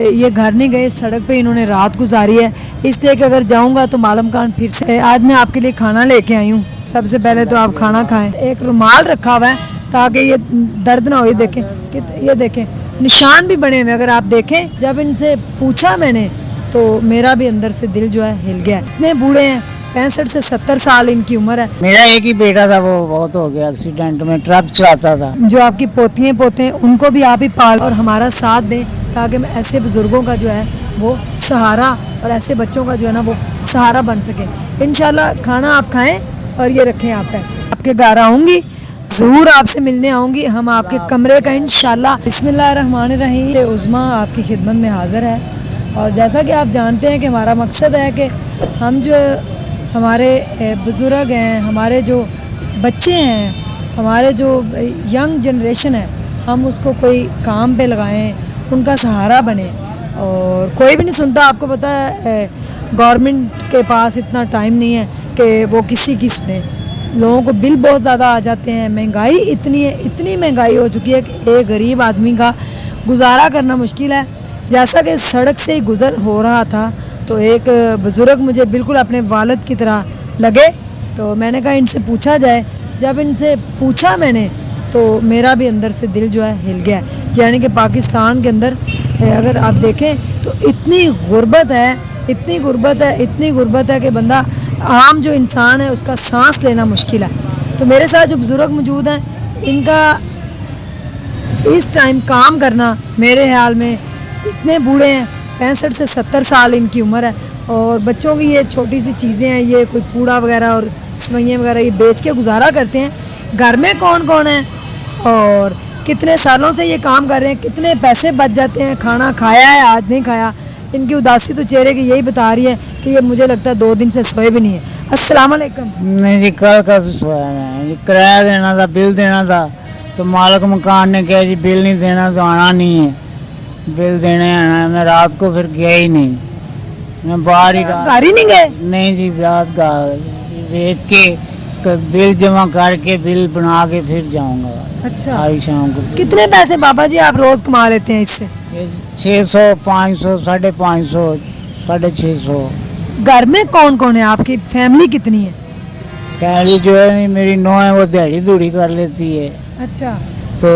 ये घर नहीं गए, सड़क पे इन्होंने रात गुजारी है, इसलिए कि अगर जाऊंगा तो मालूम खान फिर से। आज मैं आपके लिए खाना लेके आई हूँ। सबसे पहले तो आप खाना खाएं। एक रुमाल रखा हुआ है ताकि ये दर्द ना हो। ये देखें कि ये देखें निशान भी बने हुए। अगर आप देखें, जब इनसे पूछा मैंने तो मेरा भी अंदर से दिल जो है हिल गया। इतने बूढ़े हैं, 65 से 70 साल इनकी उम्र है। मेरा एक ही बेटा था, वो बहुत हो गया एक्सीडेंट में, ट्रक चलाता था। जो आपकी पोतियाँ पोते हैं उनको भी आप ही पाल और हमारा साथ दें ताकि मैं ऐसे बुजुर्गों का जो है वो सहारा और ऐसे बच्चों का जो है ना वो सहारा बन सके। इंशाल्लाह खाना आप खाएं और ये रखें आप पैसे। आपके घर आऊँगी, ज़रूर आपसे मिलने आऊँगी। हम आपके कमरे का इंशाल्लाह। बिस्मिल्लाहिर्रहमानिर्रहीम। उज़्मा आपकी खिदमत में हाज़िर है। और जैसा कि आप जानते हैं कि हमारा मकसद है कि हम जो हमारे बुज़ुर्ग हैं, हमारे जो बच्चे हैं, हमारे जो यंग जनरेशन है, हम उसको कोई काम पे लगाएं, उनका सहारा बने। और कोई भी नहीं सुनता। आपको पता है गवर्नमेंट के पास इतना टाइम नहीं है कि वो किसी की सुने। लोगों को बिल बहुत ज़्यादा आ जाते हैं, महंगाई इतनी है, इतनी महंगाई हो चुकी है कि एक गरीब आदमी का गुजारा करना मुश्किल है। जैसा कि सड़क से ही गुज़र हो रहा था तो एक बुज़ुर्ग मुझे बिल्कुल अपने वालिद की तरह लगे, तो मैंने कहा इनसे पूछा जाए। जब इनसे पूछा मैंने तो मेरा भी अंदर से दिल जो है हिल गया। यानी कि पाकिस्तान के अंदर अगर आप देखें तो इतनी गुर्बत है, इतनी गुर्बत है, इतनी गुर्बत है कि बंदा आम जो इंसान है उसका सांस लेना मुश्किल है। तो मेरे साथ जो बुज़ुर्ग मौजूद हैं, इनका इस टाइम काम करना मेरे ख्याल में, इतने बूढ़े हैं, 65 से 70 साल इनकी उम्र है। और बच्चों की ये छोटी सी चीज़ें हैं, ये कोई पूड़ा वगैरह और सवैयाँ वगैरह ये बेच के गुजारा करते हैं। घर में कौन कौन है और कितने सालों से ये काम कर रहे हैं, कितने पैसे बच जाते हैं, खाना खाया है आज नहीं खाया। इनकी उदासी तो चेहरे की यही बता रही है कि ये मुझे लगता है 2 दिन से सोए भी नहीं है। अस्सलाम वालेकुम। नहीं जी, कल का तो सोया मैं जी, किराया देना था, बिल देना था, तो मालिक मकान ने कहा जी बिल नहीं देना तो आना नहीं है, बिल देने आना है। मैं रात को फिर गया ही नहीं, मैं बाहर ही रहा। घर ही नहीं गए? नहीं जी, रात का बेच के बिल जमा करके बिल बना के फिर जाऊंगा। अच्छा, आज शाम को। कितने पैसे बाबा जी आप रोज़ कमा लेते हैं इससे? 600, 500, 550, 650। घर में कौन कौन है? आपकी फैमिली कितनी है? फैमिली जो है नहीं, मेरी नौं है, वो दिहाड़ी दूड़ी कर लेती है। अच्छा, तो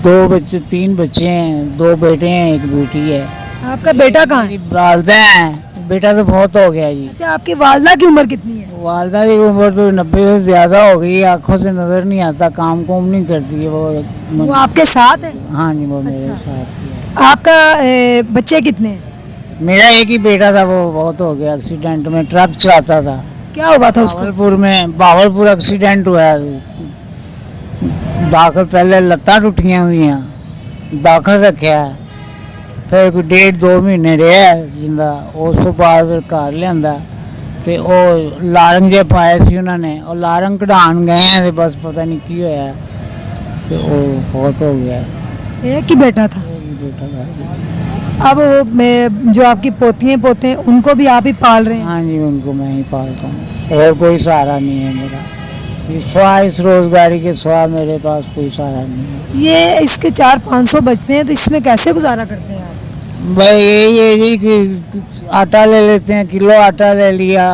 3 बच्चे हैं, 2 बेटे हैं, 1 बेटी है। आपका बेटा कहाँ है? मेरी वालदा है, बेटा तो बहुत हो गया जी। अच्छा, आपकी वालदा की उम्र कितनी है? वालदा की उम्र तो 90 से ज़्यादा हो गई, आंखों से नज़र नहीं आता, काम कुम नहीं करती है वो आपके साथ है? हाँ जी, वो मेरे अच्छा। साथ ही है। आपका बच्चे कितने हैं? मेरा एक ही बेटा था, वो बहुत हो गया एक्सीडेंट में, ट्रक चलाता था। क्या हुआ था उसको? बावलपुर एक्सीडेंट हुआ है। दाखिल पहले लत्तां टुटियां हुई हैं, दाखिल रखा, फिर कोई 1.5-2 महीने रहा जिंदा। उस तो बाद फिर घर लिया ਤੇ ਉਹ ਲਾਰੰਗ ਜੇ ਪਾਏ ਸੀ ਉਹਨਾਂ ਨੇ, ਉਹ ਲਾਰੰਗ ਕਢਾਉਣ ਗਏ ਤੇ बस पता नहीं की होया ਤੇ ਉਹ बहुत हो गया। एक ही बेटा था? बेटा था। अब मैं जो आपकी पोतियाँ पोते हैं उनको भी आप ही पाल रहे हैं? हाँ जी, उनको मैं ही पालता हूँ और कोई सहारा नहीं है मेरा। इस रोजगारी के सिवा मेरे पास कोई सहारा नहीं है। ये इसके 400-500 बचते हैं तो इसमें कैसे गुजारा करते हैं आप? भाई यही है जी कि आटा ले लेते हैं, किलो आटा ले लिया,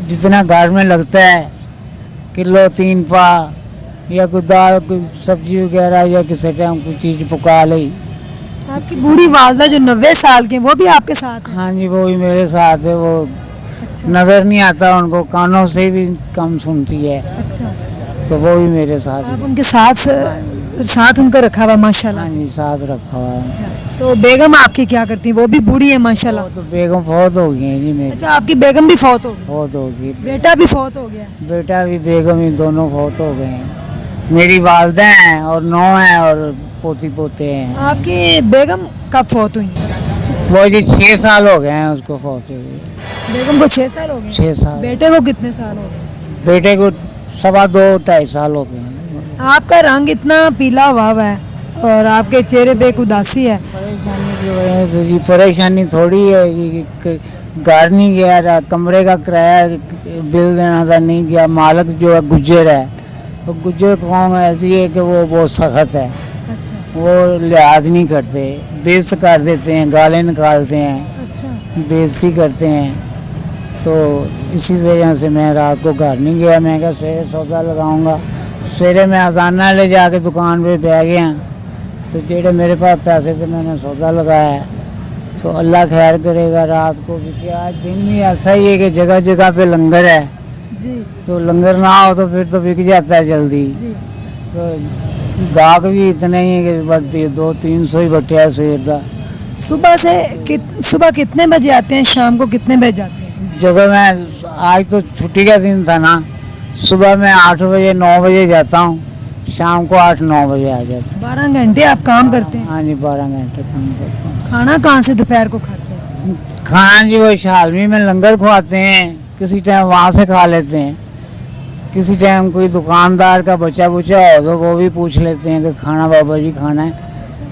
जितना घर में लगता है, किलो 3 पा, या कोई दाल, कोई सब्जी वगैरह, या किसी टाइम कोई चीज़ पका ली। आपकी बूढ़ी वालदा जो 90 साल के हैं वो भी आपके साथ है? हाँ जी, वो भी मेरे साथ है। वो अच्छा, नज़र नहीं आता उनको, कानों से भी कम सुनती है, अच्छा। तो वो भी मेरे साथ आप है। उनके साथ उनका रखा हुआ माशाल्लाह हाँ से? जी, साथ रखा हुआ है। तो बेगम आपकी क्या करती है? वो भी बूढ़ी है माशाल्लाह? वो तो बेगम बहुत हो गई है जी मेरी, अच्छा, आपकी बेगम भी फौत हो गई, बहुत हो गई। बेटा भी फौत हो गया? बेटा भी बेगम ही दोनों बहुत हो गए हैं। मेरी वालदा हैं और 9 हैं और पोती पोते हैं। आपकी बेगम कब फौत हुई? वो जी 6 साल हो गए हैं उसको फौत हुए। बेगम को 6 साल हो गए? 6 साल। बेटे को कितने साल हो गए? बेटे को 2.25 साल हो गए हैं। आपका रंग इतना पीला हुआ है और आपके चेहरे पे एक उदासी है। परेशानी की वजह से जी, परेशानी थोड़ी है कि घर नहीं गया, कमरे का किराया बिल देना था, नहीं गया। मालिक जो है गुज्जर है, तो गुज्जर कौम ऐसी है कि वो बहुत सख्त है। अच्छा, वो लिहाज नहीं करते, बेइज्जत कर देते हैं, गालें निकालते हैं, अच्छा, बेइज्जती करते हैं। तो इसी वजह से मैं रात को घर नहीं गया। मैं कहा सवेरे सौदा लगाऊंगा। सवेरे मैं अजाना ले जाके दुकान पे बह गया, तो जेड़े मेरे पास पैसे थे मैंने सौदा लगाया। तो अल्लाह खैर करेगा रात को, क्योंकि आज दिन भी ऐसा ही है कि जगह जगह पे लंगर है, जी तो लंगर ना हो तो फिर तो बिक जाता है जल्दी। जी। तो गाहक भी इतने ही है कि बस 200-300 ही बटे है सवेर का। सुबह कितने बजे आते हैं, शाम को कितने बजे जाते हैं? जब मैं आज तो छुट्टी का दिन था ना, सुबह मैं 8 बजे 9 बजे जाता हूँ, शाम को 8-9 बजे आ जाता हूँ। 12 घंटे आप काम करते हैं? हाँ जी, 12 घंटे काम करता हूँ। खाना कहाँ से दोपहर को खाते हैं? खाना जी वो शालमी में लंगर खुआते हैं, किसी टाइम वहाँ से खा लेते हैं, किसी टाइम कोई दुकानदार का बच्चा बुच्चा हो तो वो भी पूछ लेते हैं कि खाना बाबा जी खाना है,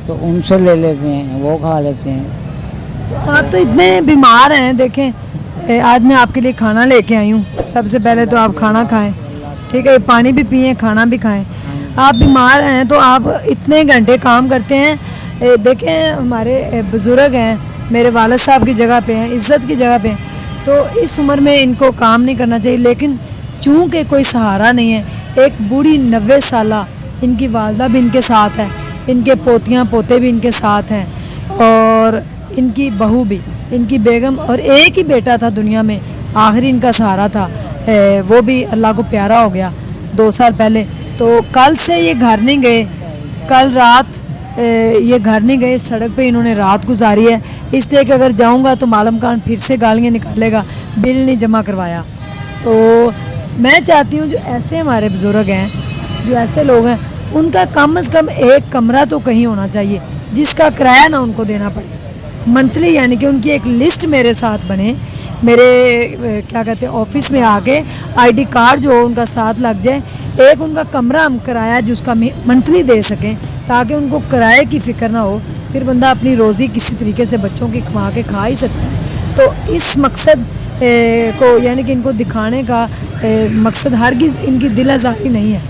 तो उनसे ले लेते हैं, वो खा लेते हैं। तो आप तो इतने बीमार हैं, देखें आज मैं आपके लिए खाना लेके आई हूँ। सबसे पहले तो आप खाना खाएं, ठीक है, पानी भी पिए, खाना भी खाएं। आप बीमार हैं तो आप इतने घंटे काम करते हैं। देखें हमारे बुज़ुर्ग हैं, मेरे वालिद साहब की जगह पे हैं, इज़्ज़त की जगह पे हैं, तो इस उम्र में इनको काम नहीं करना चाहिए, लेकिन चूँकि कोई सहारा नहीं है, एक बूढ़ी 90 साला इनकी वालदा भी इनके साथ है, इनके पोतियाँ पोते भी इनके साथ हैं, और इनकी बहू भी, इनकी बेगम, और एक ही बेटा था दुनिया में, आखिरी इनका सहारा था, वो भी अल्लाह को प्यारा हो गया 2 साल पहले। तो कल से ये घर नहीं गए, कल रात ये घर नहीं गए, सड़क पे इन्होंने रात गुजारी है, इसलिए कि अगर जाऊंगा तो मालूम खान फिर से गालियाँ निकालेगा, बिल नहीं जमा करवाया। तो मैं चाहती हूँ जो ऐसे हमारे बुज़ुर्ग हैं, जो ऐसे लोग हैं, उनका कम से कम एक कमरा तो कहीं होना चाहिए जिसका किराया ना उनको देना पड़े मंथली, यानी कि उनकी एक लिस्ट मेरे साथ बने, मेरे क्या कहते हैं ऑफिस में आके आईडी कार्ड जो उनका साथ लग जाए, एक उनका कमरा हम किराया जिसका मंथली दे सकें, ताकि उनको किराए की फ़िक्र ना हो, फिर बंदा अपनी रोज़ी किसी तरीके से बच्चों की कमा के खा ही सकता है। तो इस मकसद को, यानी कि इनको दिखाने का मकसद हरगिज़ इनकी दिल आज़ारी नहीं है,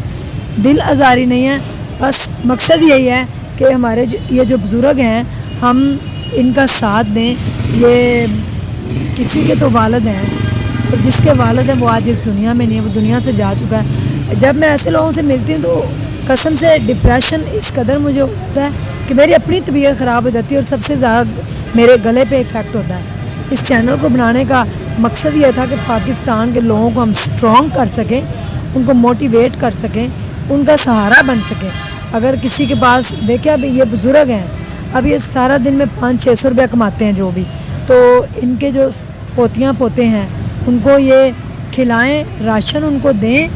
दिल आज़ारी नहीं है, बस मकसद यही है कि हमारे ये जो बुज़ुर्ग हैं, हम इनका साथ दें। ये किसी के तो वालिद हैं, और जिसके वालिद हैं वो आज इस दुनिया में नहीं है, वो दुनिया से जा चुका है। जब मैं ऐसे लोगों से मिलती हूँ तो कसम से डिप्रेशन इस कदर मुझे हो जाता है कि मेरी अपनी तबीयत ख़राब हो जाती है, और सबसे ज़्यादा मेरे गले पे इफ़ेक्ट होता है। इस चैनल को बनाने का मकसद ये था कि पाकिस्तान के लोगों को हम स्ट्रॉन्ग कर सकें, उनको मोटिवेट कर सकें, उनका सहारा बन सकें। अगर किसी के पास, देखिए अभी ये बुज़ुर्ग हैं, अब ये सारा दिन में 500-600 रुपया कमाते हैं जो भी, तो इनके जो पोतियाँ पोते हैं उनको ये खिलाएं, राशन उनको दें,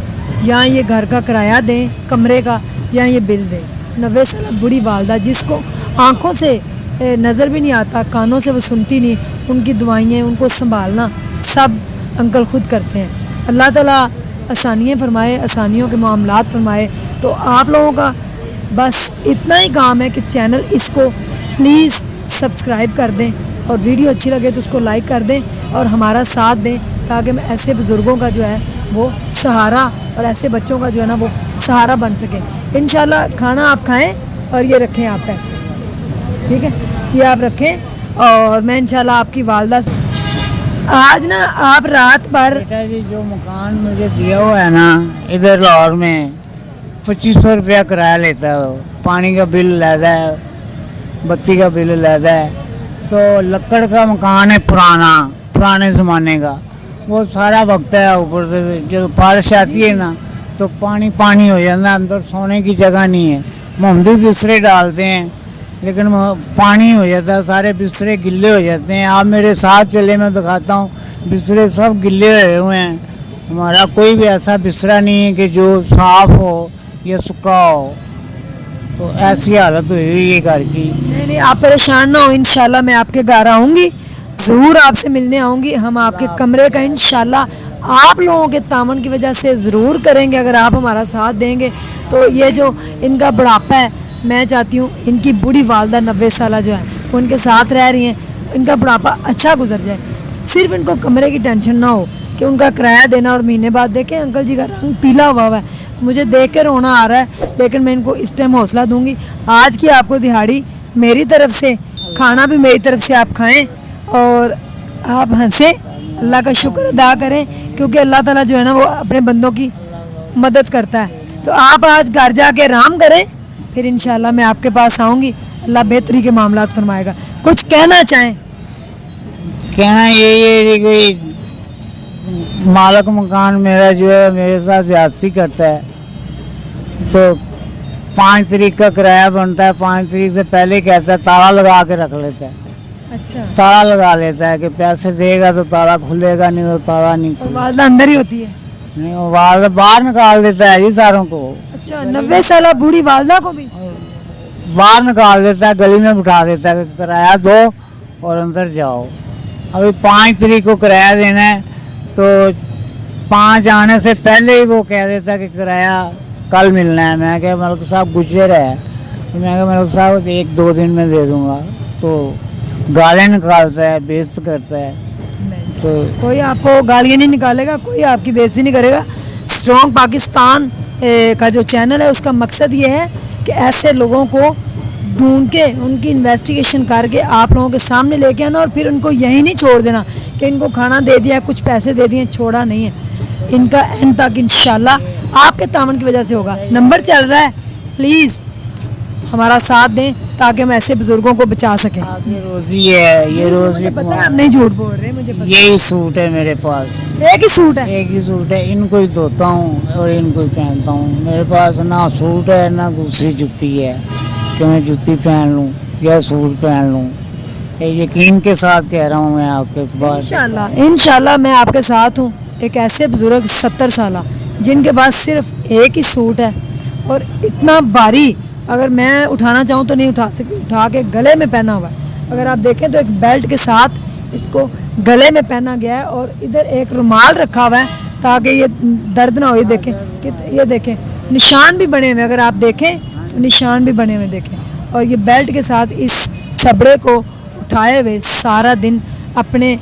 या ये घर का किराया दें कमरे का, या ये बिल दें। 90 साल बूढ़ी वालदा जिसको आँखों से नज़र भी नहीं आता, कानों से वो सुनती नहीं, उनकी दुआएं, उनको संभालना सब अंकल खुद करते हैं। अल्लाह ताला आसानियाँ फरमाए, आसानियों के मामलात फरमाए। तो आप लोगों का बस इतना ही काम है कि चैनल इसको प्लीज़ सब्सक्राइब कर दें, और वीडियो अच्छी लगे तो उसको लाइक कर दें और हमारा साथ दें, ताकि मैं ऐसे बुज़ुर्गों का जो है वो सहारा, और ऐसे बच्चों का जो है ना वो सहारा बन सके। इंशाल्लाह खाना आप खाएं, और ये रखें आप पैसे, ठीक है, ये आप रखें, और मैं इंशाल्लाह आपकी वालदा से आज ना आप रात भर। बेटा जी जो मकान मुझे दिया हुआ है ना इधर लाहौर में, 2500 रुपया किराया लेता है, वो पानी का बिल लेता है, बत्ती का बिल लेता है। तो लकड़ का मकान है, पुराने ज़माने का, वो सारा वक्त है, ऊपर से जब बारिश आती है ना तो पानी पानी हो जाता है, अंदर सोने की जगह नहीं है। मोमदी बिस्तरे डालते हैं लेकिन पानी हो जाता है, सारे बिस्तरे गिल्ले हो जाते हैं। आप मेरे साथ चले, मैं दिखाता हूँ, बिस्तरे सब गिल्ले हुए हैं। हमारा कोई भी ऐसा बिस्तरा नहीं है कि जो साफ़ हो या सूखा हो, तो ऐसी हालत हुई हुई है घर की। नहीं, आप परेशान ना हो, इंशाल्लाह मैं आपके घर आऊँगी, ज़रूर आपसे मिलने आऊँगी। हम आपके कमरे का इंशाल्लाह आप लोगों के तामन की वजह से ज़रूर करेंगे, अगर आप हमारा साथ देंगे। तो ये जो इनका बुढ़ापा है, मैं चाहती हूँ इनकी बूढ़ी वालदा 90 साल जो है वो उनके साथ रह रही हैं, इनका बुढ़ापा अच्छा गुजर जाए। सिर्फ इनको कमरे की टेंशन ना हो कि उनका किराया देना, और महीने बाद देखें अंकल जी का रंग पीला हुआ है, मुझे देख के रोना आ रहा है, लेकिन मैं इनको इस टाइम हौसला दूंगी। आज की आपको दिहाड़ी मेरी तरफ से, खाना भी मेरी तरफ से आप खाएं और आप हंसें, अल्लाह का शुक्र अदा करें, क्योंकि अल्लाह ताला जो है ना वो अपने बंदों की मदद करता है। तो आप आज घर जाके आराम करें, फिर इंशाल्लाह मैं आपके पास आऊँगी, अल्लाह बेहतरी के मामलात फरमाएगा। कुछ कहना चाहें? कहना यही है कि कोई मालिक मकान मेरा जो है मेरे साथ ज्यादती करता है, तो 5 तारीख का किराया बनता है, 5 तारीख से पहले कहता है ताला लगा के रख लेता है, अच्छा, ताला लगा लेता है कि पैसे देगा तो ताला खुलेगा, नहीं तो ताला नहीं और खुलेगा। वालदा अंदर ही होती है? नहीं, वो वालदा बाहर निकाल देता है जी सारों को, अच्छा, 90 साल बूढ़ी वालदा को भी? बाहर निकाल देता है, गली में बिठा देता है कि किराया दो और अंदर जाओ। अभी 5 तारीख को किराया देना है, तो 5 आने से पहले ही वो कह देता है कि किराया कल मिलना है। मैं क्या मलिक साहब गुजर है, तो मैं क्या मलिक साहब 1-2 दिन में दे दूँगा, तो गालें निकालता है, बेइज्जत करता है। तो कोई आपको गालियाँ नहीं निकालेगा, कोई आपकी बेइज्जती नहीं करेगा। स्ट्रॉन्ग पाकिस्तान का जो चैनल है उसका मकसद ये है कि ऐसे लोगों को ढूंढ के उनकी इन्वेस्टिगेशन करके आप लोगों के सामने लेके आना, और फिर उनको यही नहीं छोड़ देना कि इनको खाना दे दिया, कुछ पैसे दे दिए, छोड़ा नहीं है। इनका एंड तक इंशाल्लाह आपके तामन की वजह से होगा। नंबर चल रहा है, प्लीज़ हमारा साथ दें ताकि हम ऐसे बुजुर्गों को बचा सकें। ये रोजी है, ये रोजी मुझे पता है आप नहीं झूठ बोल रहे, मुझे पता यही सूट है मेरे पास, है। एक ही सूट है? एक ही सूट है, इनको ही धोता हूँ और इनको ही पहनता हूँ। मेरे पास ना सूट है ना दूसरी जुत्ती है कि मैं जुत्ती पहन लूँ या सूट पहन लूँ। ये यकीन के साथ कह रहा हूँ मैं आपके पास। इंशाल्लाह मैं आपके साथ हूँ। एक ऐसे बुजुर्ग 70 साल जिनके पास सिर्फ एक ही सूट है और इतना भारी, अगर मैं उठाना चाहूँ तो नहीं उठा सकती, उठा के गले में पहना हुआ है। अगर आप देखें तो एक बेल्ट के साथ इसको गले में पहना गया है और इधर एक रुमाल रखा हुआ है ताकि ये दर्द ना हो। ये देखें कि ये देखें निशान भी बने हुए, अगर आप देखें तो निशान भी बने हुए देखें। और ये बेल्ट के साथ इस छबड़े को उठाए हुए सारा दिन अपने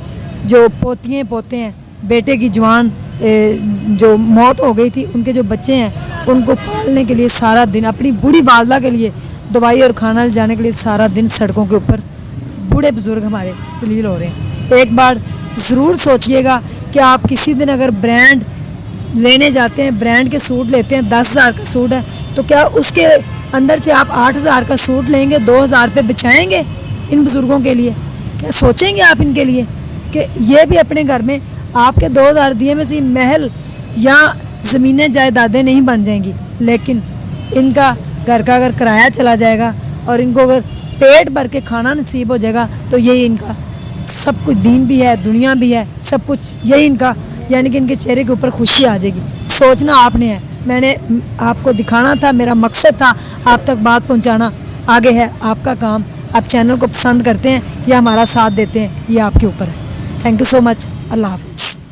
जो पोतियाँ पोते हैं, बेटे की जवान जो मौत हो गई थी, उनके जो बच्चे हैं उनको पालने के लिए सारा दिन, अपनी बूढ़ी वालदा के लिए दवाई और खाना ले जाने के लिए सारा दिन सड़कों के ऊपर बूढ़े बुजुर्ग हमारे सलील हो रहे हैं। एक बार ज़रूर सोचिएगा कि आप किसी दिन अगर ब्रांड लेने जाते हैं, ब्रांड के सूट लेते हैं, 10,000 का सूट है, तो क्या उसके अंदर से आप 8,000 का सूट लेंगे, 2,000 रुपये बचाएँगे इन बुज़ुर्गों के लिए? क्या सोचेंगे आप इनके लिए कि ये भी अपने घर में आपके 2,000 दिए में से महल या ज़मीनें जायदादें नहीं बन जाएंगी, लेकिन इनका घर का अगर किराया चला जाएगा और इनको अगर पेट भर के खाना नसीब हो जाएगा तो यही इनका सब कुछ, दीन भी है, दुनिया भी है, सब कुछ यही इनका, यानी कि इनके चेहरे के ऊपर खुशी आ जाएगी। सोचना आपने है, मैंने आपको दिखाना था, मेरा मकसद था आप तक बात पहुंचाना। आगे है आपका काम, आप चैनल को पसंद करते हैं या हमारा साथ देते हैं, ये आपके ऊपर है। Thank you so much. अल्लाह हाफिज़।